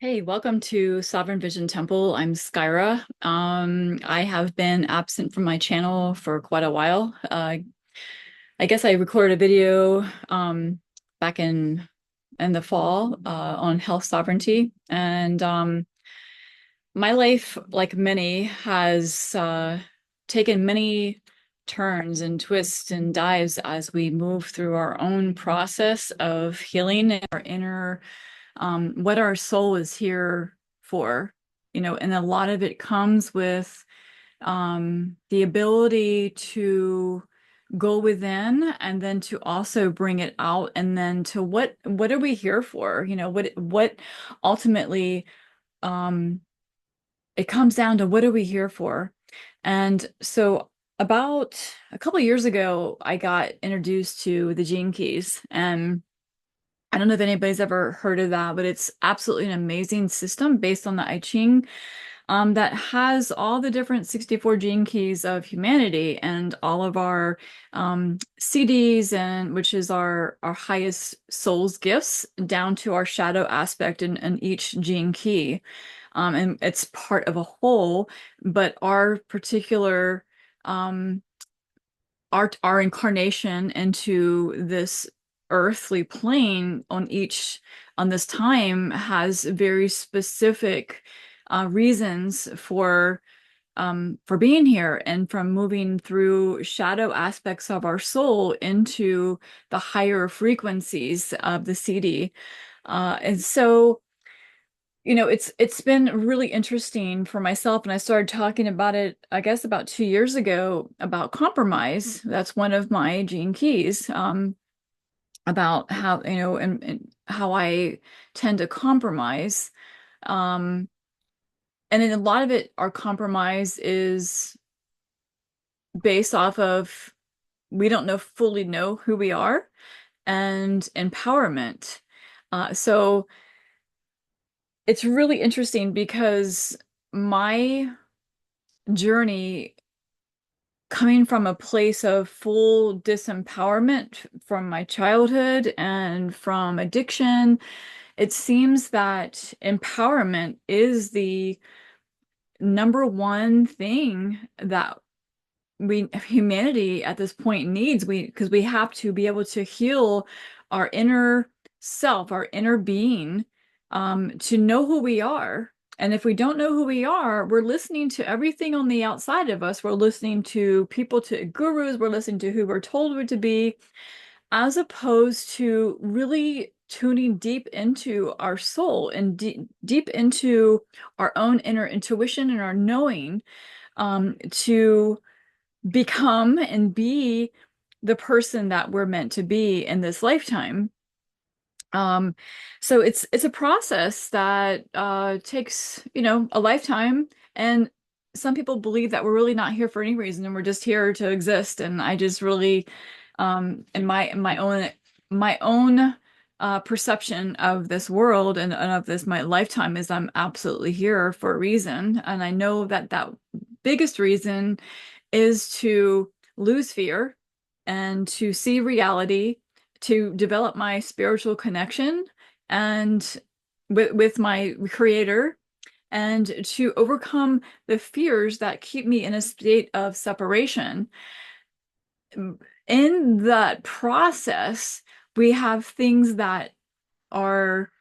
Hey, welcome to Sovereign Vision Temple. I'm Skyra. I have been absent from my channel for quite a while. I guess I recorded a video back in the fall on health sovereignty, and my life, like many, has taken many turns and twists and dives as we move through our own process of healing our inner what our soul is here for, and a lot of it comes with the ability to go within and then to also bring it out and then to what are we here for? What ultimately um it comes down to what are we here for? And so about a couple of years ago, I got introduced to the gene keys, and I don't know if anybody's ever heard of that, but it's absolutely an amazing system based on the I Ching that has all the different 64 gene keys of humanity and all of our CDs, and which is our highest soul's gifts, down to our shadow aspect in each gene key. And it's part of a whole, but our particular um, our incarnation into this earthly plane on this time has very specific reasons for being here and from moving through shadow aspects of our soul into the higher frequencies of the CD. And so it's been really interesting for myself, and I started talking about it, I guess, about 2 years ago, about compromise. That's one of my gene keys, about how, and how I tend to compromise. Um, and then a lot of it, our compromise is based off of we don't fully know who we are, and empowerment. So it's really interesting because my journey, coming from a place of full disempowerment from my childhood and from addiction, it seems that empowerment is the number one thing that humanity at this point needs. Because we have to be able to heal our inner self, our inner being, to know who we are. And if we don't know who we are, we're listening to everything on the outside of us. We're listening to people, to gurus. We're listening to who we're told we're to be, as opposed to really tuning deep into our soul and deep into our own inner intuition and our knowing, to become and be the person that we're meant to be in this lifetime. Um, so it's a process that takes, a lifetime. And some people believe that we're really not here for any reason and we're just here to exist. And I just really, in my own perception of this world, and of this my lifetime, is I'm absolutely here for a reason. And I know that that biggest reason is to lose fear and to see reality, to develop my spiritual connection and with my creator, and to overcome the fears that keep me in a state of separation. In that process, we have things that are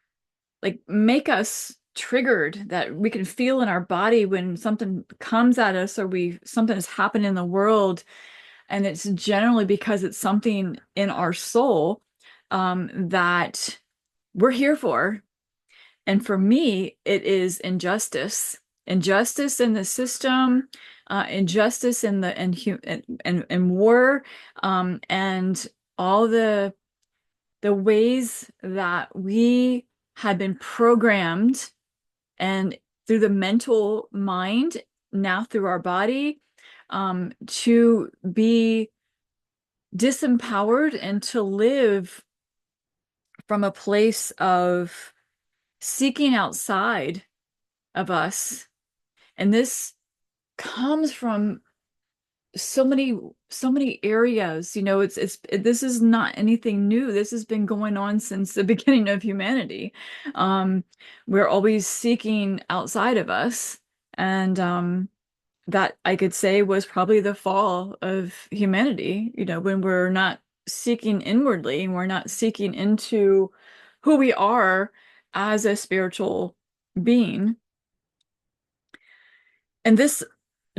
like make us triggered, that we can feel in our body when something comes at us, or we something has happened in the world, and it's generally because it's something in our soul that we're here for. And for me, it is injustice, injustice in the system, injustice in the and war, and all the ways that we had been programmed, and through the mental mind, now through our body, to be disempowered and to live from a place of seeking outside of us. And this comes from so many areas, this is not anything new. This has been going on since the beginning of humanity. Um, we're always seeking outside of us, and that I could say was probably the fall of humanity, when we're not seeking inwardly and we're not seeking into who we are as a spiritual being. And this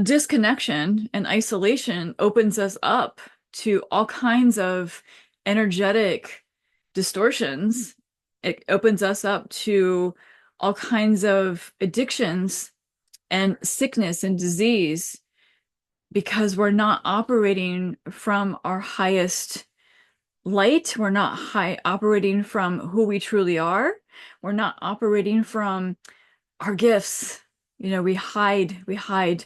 disconnection and isolation opens us up to all kinds of energetic distortions. It opens us up to all kinds of addictions and sickness and disease because we're not operating from our highest light. We're not operating from who we truly are. We're not operating from our gifts. We hide.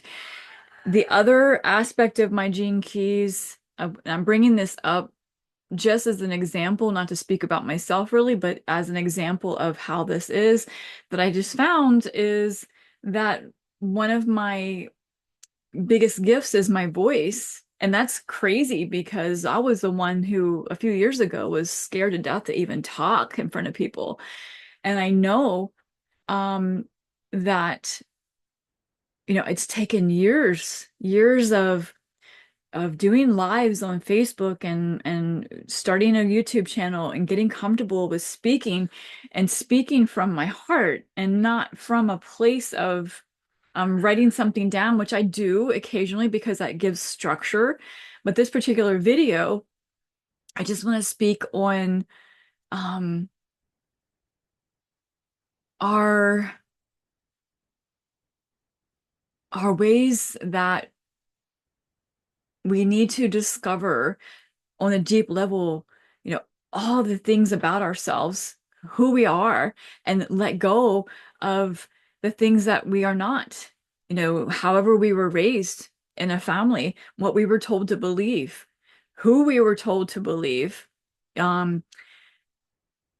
The other aspect of my gene keys, I'm bringing this up just as an example, not to speak about myself really, but as an example of how this is, that I just found is that one of my biggest gifts is my voice. And that's crazy because I was the one who a few years ago was scared to death to even talk in front of people. And I know that it's taken years of doing lives on Facebook and starting a YouTube channel and getting comfortable with speaking and speaking from my heart and not from a place of writing something down, which I do occasionally because that gives structure. But this particular video, I just want to speak on um, our our ways that we need to discover on a deep level, you know, all the things about ourselves, who we are, and let go of the things that we are not. However we were raised in a family, what we were told to believe, who we were told to believe. Um,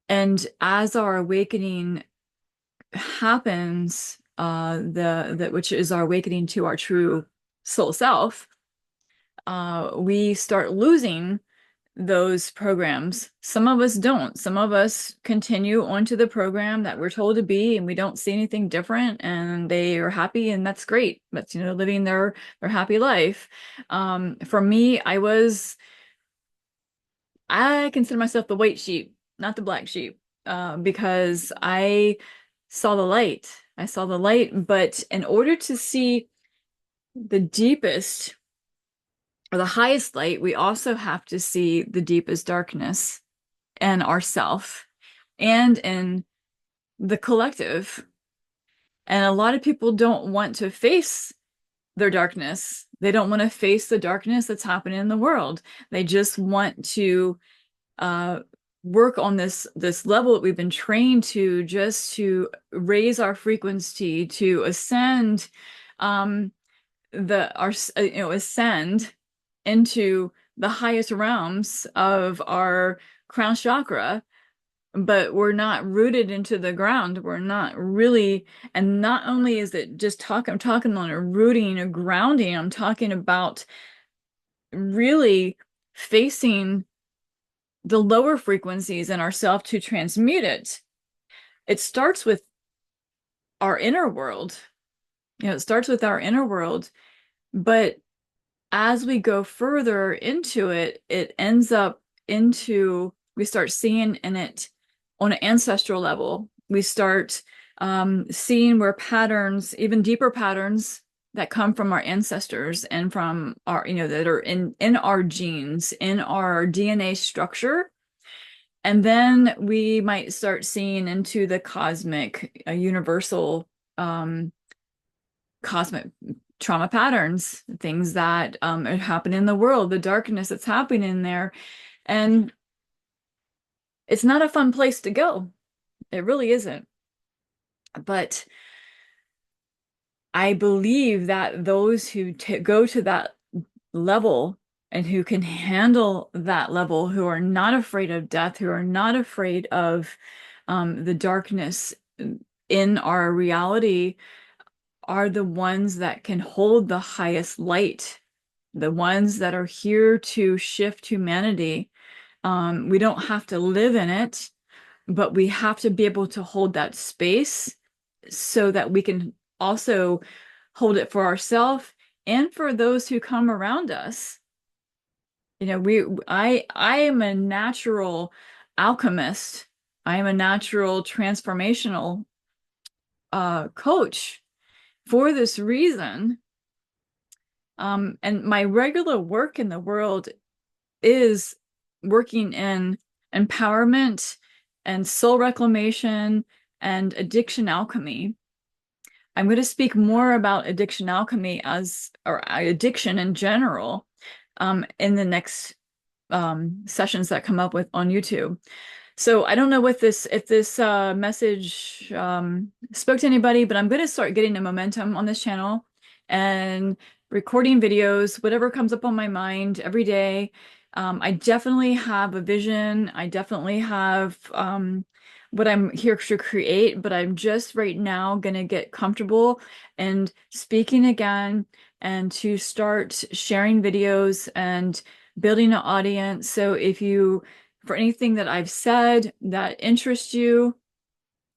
and as our awakening happens, which is our awakening to our true soul self, we start losing those programs. Some of us don't. Some of us continue onto the program that we're told to be, and we don't see anything different, and they are happy, and that's great. That's, living their happy life. For me, I consider myself the white sheep, not the black sheep, because I saw the light. I saw the light, but in order to see the deepest or the highest light, we also have to see the deepest darkness in ourself and in the collective. And a lot of people don't want to face their darkness. They don't want to face the darkness that's happening in the world. They just want to uh, work on this level that we've been trained to, just to raise our frequency, to ascend ascend into the highest realms of our crown chakra, but we're not rooted into the ground. We're not really, and not only is it just I'm talking on a rooting, a grounding, I'm talking about really facing the lower frequencies in ourself to transmute it. It starts with our inner world. It starts with our inner world, but as we go further into it, it ends up we start seeing in it on an ancestral level. We start seeing where patterns, even deeper patterns that come from our ancestors and from our, that are in our genes, in our DNA structure. And then we might start seeing into the cosmic, universal, cosmic trauma patterns, things that are happening in the world, the darkness that's happening in there. And it's not a fun place to go. It really isn't. But I believe that those who go to that level and who can handle that level, who are not afraid of death, who are not afraid of the darkness in our reality, are the ones that can hold the highest light, the ones that are here to shift humanity. We don't have to live in it, but we have to be able to hold that space so that we can also hold it for ourselves and for those who come around us. You know, I am a natural alchemist. I am a natural transformational coach for this reason. And my regular work in the world is working in empowerment and soul reclamation and addiction alchemy. I'm going to speak more about addiction alchemy or addiction in general, in the next sessions that come up with on YouTube. So I don't know what if this message spoke to anybody, but I'm going to start getting a momentum on this channel and recording videos, whatever comes up on my mind every day. I definitely have a vision. I definitely have what I'm here to create, but I'm just right now going to get comfortable and speaking again and to start sharing videos and building an audience. So for anything that I've said that interests you,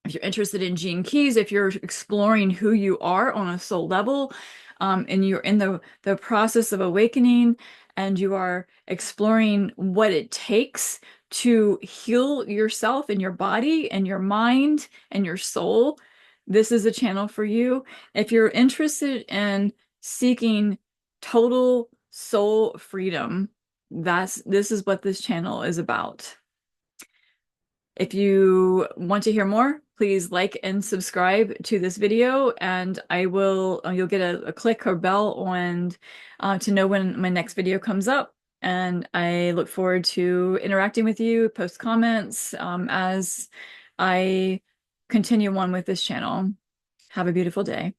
if you're interested in gene keys, if you're exploring who you are on a soul level, and you're in the process of awakening and you are exploring what it takes to heal yourself and your body and your mind and your soul, this is a channel for you. If you're interested in seeking total soul freedom, this is what this channel is about. If you want to hear more, please like and subscribe to this video, and you'll get a click or bell on to know when my next video comes up. And I look forward to interacting with you, post comments as I continue on with this channel. Have a beautiful day.